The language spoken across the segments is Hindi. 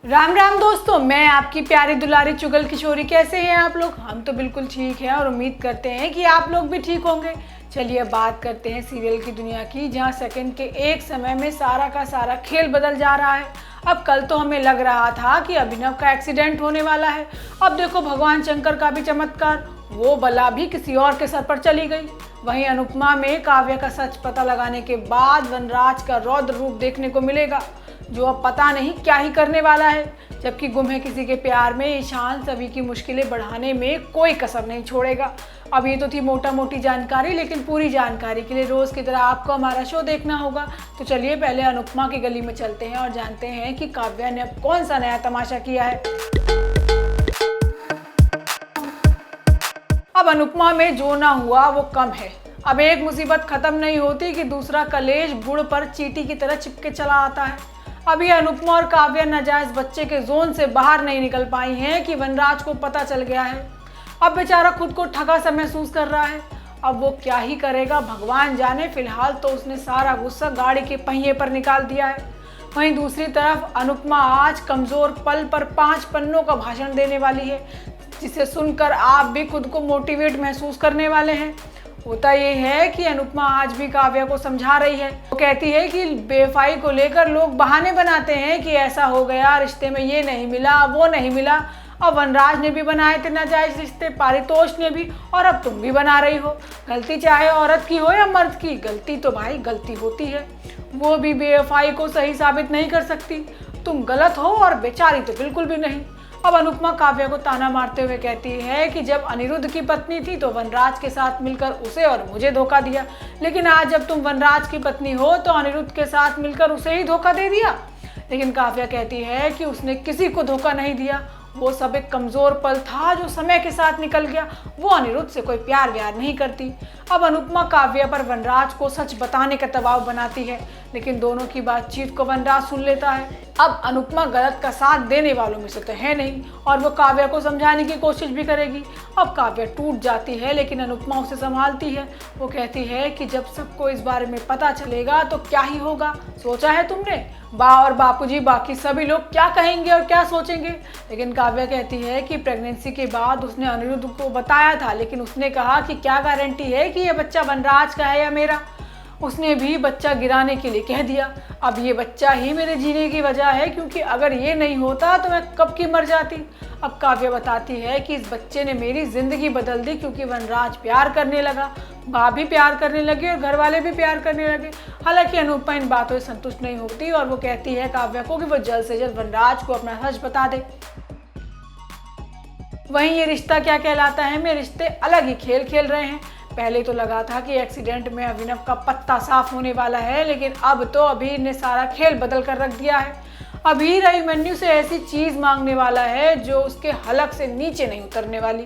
राम राम दोस्तों, मैं आपकी प्यारी दुलारी चुगल किशोरी। कैसे हैं आप लोग? हम तो बिल्कुल ठीक हैं और उम्मीद करते हैं कि आप लोग भी ठीक होंगे। चलिए अब बात करते हैं सीरियल की दुनिया की, जहां सेकंड के एक समय में सारा का सारा खेल बदल जा रहा है। अब कल तो हमें लग रहा था कि अभिनव का एक्सीडेंट होने वाला है। अब देखो भगवान शंकर का भी चमत्कार, वो बला भी किसी और के सर पर चली गई। वहीं अनुपमा में काव्य का सच पता लगाने के बाद वनराज का रौद्र रूप देखने को मिलेगा, जो अब पता नहीं क्या ही करने वाला है। जबकि गुम है किसी के प्यार में ईशान सभी की मुश्किलें बढ़ाने में कोई कसर नहीं छोड़ेगा। अब ये तो थी मोटा मोटी जानकारी, लेकिन पूरी जानकारी के लिए रोज की तरह आपको हमारा शो देखना होगा। तो चलिए पहले अनुपमा की गली में चलते हैं और जानते हैं कि काव्या ने अब कौन सा नया तमाशा किया है। अब अनुपमा में जो ना हुआ वो कम है। अब एक मुसीबत खत्म नहीं होती कि दूसरा कलेश गुड़ पर चींटी की तरह चिपके चला आता है। अभी अनुपमा और काव्या नाजायज बच्चे के जोन से बाहर नहीं निकल पाई हैं कि वनराज को पता चल गया है। अब बेचारा खुद को ठगा सा महसूस कर रहा है। अब वो क्या ही करेगा भगवान जाने। फिलहाल तो उसने सारा गुस्सा गाड़ी के पहिए पर निकाल दिया है। वहीं दूसरी तरफ अनुपमा आज कमजोर पल पर 5 पन्नों का भाषण देने वाली है, जिसे सुनकर आप भी खुद को मोटिवेट महसूस करने वाले हैं। होता ये है कि अनुपमा आज भी काव्या को समझा रही है। वो कहती है कि बेवफाई को लेकर लोग बहाने बनाते हैं कि ऐसा हो गया, रिश्ते में ये नहीं मिला, वो नहीं मिला। अब वनराज ने भी बनाए थे नाजायज रिश्ते, पारितोष ने भी, और अब तुम भी बना रही हो। गलती चाहे औरत की हो या मर्द की, गलती तो भाई गलती होती है। वो भी बेवफाई को सही साबित नहीं कर सकती। तुम गलत हो और बेचारी तो बिल्कुल भी नहीं। अब अनुपमा काव्या को ताना मारते हुए कहती है कि जब अनिरुद्ध की पत्नी थी तो वनराज के साथ मिलकर उसे और मुझे धोखा दिया, लेकिन आज जब तुम वनराज की पत्नी हो तो अनिरुद्ध के साथ मिलकर उसे ही धोखा दे दिया। लेकिन काव्या कहती है कि उसने किसी को धोखा नहीं दिया, वो सब एक कमजोर पल था जो समय के साथ निकल गया। वो अनिरुद्ध से कोई प्यार व्यार नहीं करती। अब अनुपमा काव्या पर वनराज को सच बताने का दबाव बनाती है, लेकिन दोनों की बातचीत को वनराज सुन लेता है। अब अनुपमा गलत का साथ देने वालों में से तो है नहीं, और वो काव्या को समझाने की कोशिश भी करेगी। अब काव्या टूट जाती है, लेकिन अनुपमा उसे संभालती है। वो कहती है कि जब सबको इस बारे में पता चलेगा तो क्या ही होगा, सोचा है तुमने? बा और बापूजी, बाकी सभी लोग क्या कहेंगे और क्या सोचेंगे? लेकिन काव्या कहती है कि प्रेगनेंसी के बाद उसने अनिरुद्ध को बताया था, लेकिन उसने कहा कि क्या गारंटी है कि ये बच्चा वनराज का है या मेरा। उसने भी बच्चा गिराने के लिए कह दिया। अब ये बच्चा ही मेरे जीने की वजह है, क्योंकि अगर ये नहीं होता तो मैं कब की मर जाती। अब काव्या बताती है कि इस बच्चे ने मेरी जिंदगी बदल दी, क्योंकि वनराज प्यार करने लगा, माँ भी प्यार करने लगी और घर वाले भी प्यार करने लगे। हालांकि अनुपमा इन बातों से संतुष्ट नहीं होती और वो कहती है काव्या को कि वो जल्द से जल्द वनराज को अपना सच बता दे। वहीं ये रिश्ता क्या कहलाता है में रिश्ते अलग ही खेल खेल रहे हैं। पहले तो लगा था कि एक्सीडेंट में अभिनव का पत्ता साफ होने वाला है, लेकिन अब तो अभीर ने सारा खेल बदल कर रख दिया है। अभीर अभिमन्यु से ऐसी चीज मांगने वाला है जो उसके हलक से नीचे नहीं उतरने वाली।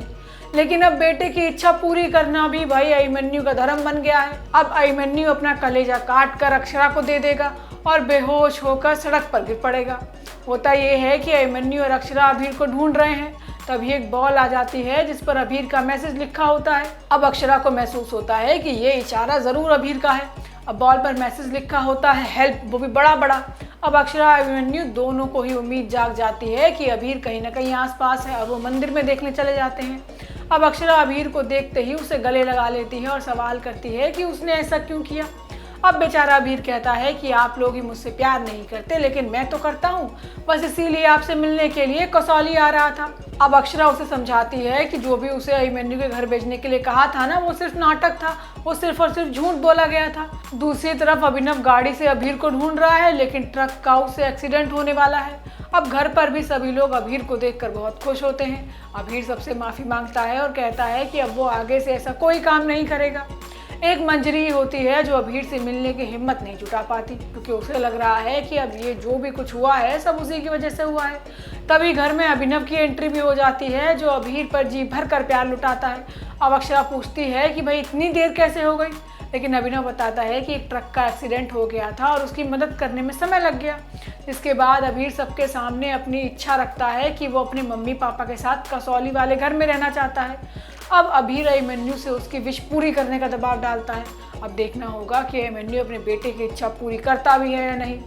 लेकिन अब बेटे की इच्छा पूरी करना भी भाई अभिमन्यु का धर्म बन गया है। अब अभिमन्यु अपना कलेजा काट कर अक्षरा को दे देगा और बेहोश होकर सड़क पर गिर पड़ेगा। होता यह है कि अभिमन्यु और अक्षरा अभीर को ढूंढ रहे हैं। तभी एक बॉल आ जाती है जिस पर अभीर का मैसेज लिखा होता है। अब अक्षरा को महसूस होता है कि ये इशारा जरूर अभीर का है। अब बॉल पर मैसेज लिखा होता है हेल्प, वो भी बड़ा बड़ा। अब अक्षरा अभिमन्यु दोनों को ही उम्मीद जाग जाती है कि अभीर कहीं ना कहीं आसपास है, और वो मंदिर में देखने चले जाते हैं। अब अक्षरा अभीर को देखते ही उसे गले लगा लेती है और सवाल करती है कि उसने ऐसा क्यों किया। अब बेचारा अभीर कहता है कि आप लोग ही मुझसे प्यार नहीं करते, लेकिन मैं तो करता हूँ, बस इसीलिए आपसे मिलने के लिए कसौली आ रहा था। अब अक्षरा उसे समझाती है कि जो भी उसे अभिमन्यु के घर भेजने के लिए कहा था ना, वो सिर्फ नाटक था, वो सिर्फ और सिर्फ झूठ बोला गया था। दूसरी तरफ अभिनव गाड़ी से अभीर को ढूंढ रहा है, लेकिन ट्रक का उससे एक्सीडेंट होने वाला है। अब घर पर भी सभी लोग अभीर को देखकर बहुत खुश होते हैं। अभीर सबसे माफी मांगता है और कहता है कि अब वो आगे से ऐसा कोई काम नहीं करेगा। एक मंजरी होती है जो अभीर से मिलने की हिम्मत नहीं जुटा पाती, क्योंकि उसे लग रहा है कि अब ये जो भी कुछ हुआ है सब उसी की वजह से हुआ है। तभी घर में अभिनव की एंट्री भी हो जाती है, जो अभीर पर जी भर कर प्यार लुटाता है। अब अक्षरा पूछती है कि भाई इतनी देर कैसे हो गई, लेकिन अभिनव बताता है कि एक ट्रक का एक्सीडेंट हो गया था और उसकी मदद करने में समय लग गया। इसके बाद अभीर सबके सामने अपनी इच्छा रखता है कि वो अपने मम्मी पापा के साथ कसौली वाले घर में रहना चाहता है। अब अभीर अभिमन्यु से उसकी विश पूरी करने का दबाव डालता है। अब देखना होगा कि अभिमन्यु अपने बेटे की इच्छा पूरी करता भी है या नहीं।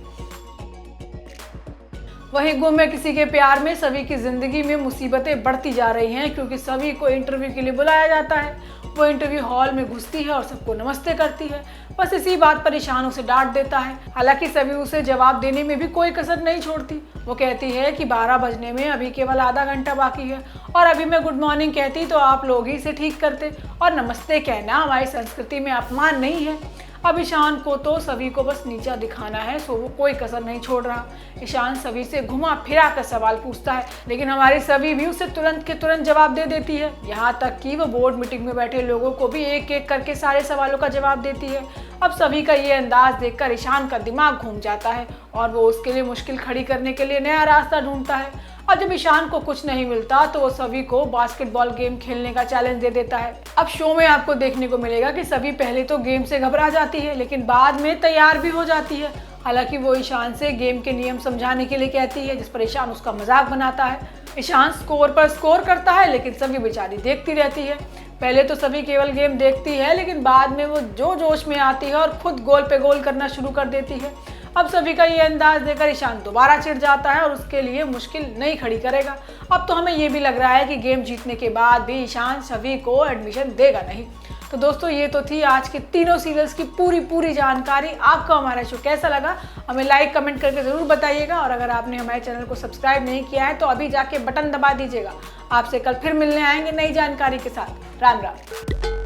वहीं गुम है किसी के प्यार में सभी की जिंदगी में मुसीबतें बढ़ती जा रही हैं, क्योंकि सभी को इंटरव्यू के लिए बुलाया जाता है। वो इंटरव्यू हॉल में घुसती है और सबको नमस्ते करती है। बस इसी बात पर ईशान उसे डांट देता है। हालांकि सभी उसे जवाब देने में भी कोई कसर नहीं छोड़ती। वो कहती है कि 12 बजने में अभी केवल आधा घंटा बाकी है, और अभी मैं गुड मॉर्निंग कहती तो आप लोग ही इसे ठीक करते, और नमस्ते कहना हमारी संस्कृति में अपमान नहीं है। अब ईशान को तो सभी को बस नीचा दिखाना है, सो वो कोई कसर नहीं छोड़ रहा। ईशान सभी से घुमा फिरा कर सवाल पूछता है, लेकिन हमारी सभी भी उसे तुरंत के तुरंत जवाब दे देती है। यहाँ तक कि वो बोर्ड मीटिंग में बैठे लोगों को भी एक एक करके सारे सवालों का जवाब देती है। अब सभी का ये अंदाज देखकर ईशान का दिमाग घूम जाता है और वो उसके लिए मुश्किल खड़ी करने के लिए नया रास्ता ढूंढता है। और जब ईशान को कुछ नहीं मिलता तो वो सभी को बास्केटबॉल गेम खेलने का चैलेंज दे देता है। अब शो में आपको देखने को मिलेगा कि सभी पहले तो गेम से घबरा जाती है, लेकिन बाद में तैयार भी हो जाती है। हालांकि वो ईशान से गेम के नियम समझाने के लिए कहती है, जिस पर ईशान उसका मजाक बनाता है। ईशान स्कोर पर स्कोर करता है, लेकिन सभी बेचारी देखती रहती है। पहले तो सभी केवल गेम देखती है, लेकिन बाद में वो जो जोश में आती है और खुद गोल पे गोल करना शुरू कर देती है। अब सभी का ये अंदाज देखकर ईशान दोबारा चिढ़ जाता है और उसके लिए मुश्किल नहीं खड़ी करेगा। अब तो हमें ये भी लग रहा है कि गेम जीतने के बाद भी ईशान सभी को एडमिशन देगा नहीं। तो दोस्तों, ये तो थी आज के तीनों सीरियल्स की पूरी जानकारी। आपको हमारा शो कैसा लगा हमें लाइक कमेंट करके ज़रूर बताइएगा, और अगर आपने हमारे चैनल को सब्सक्राइब नहीं किया है तो अभी जाके बटन दबा दीजिएगा। आपसे कल फिर मिलने आएंगे नई जानकारी के साथ। राम राम।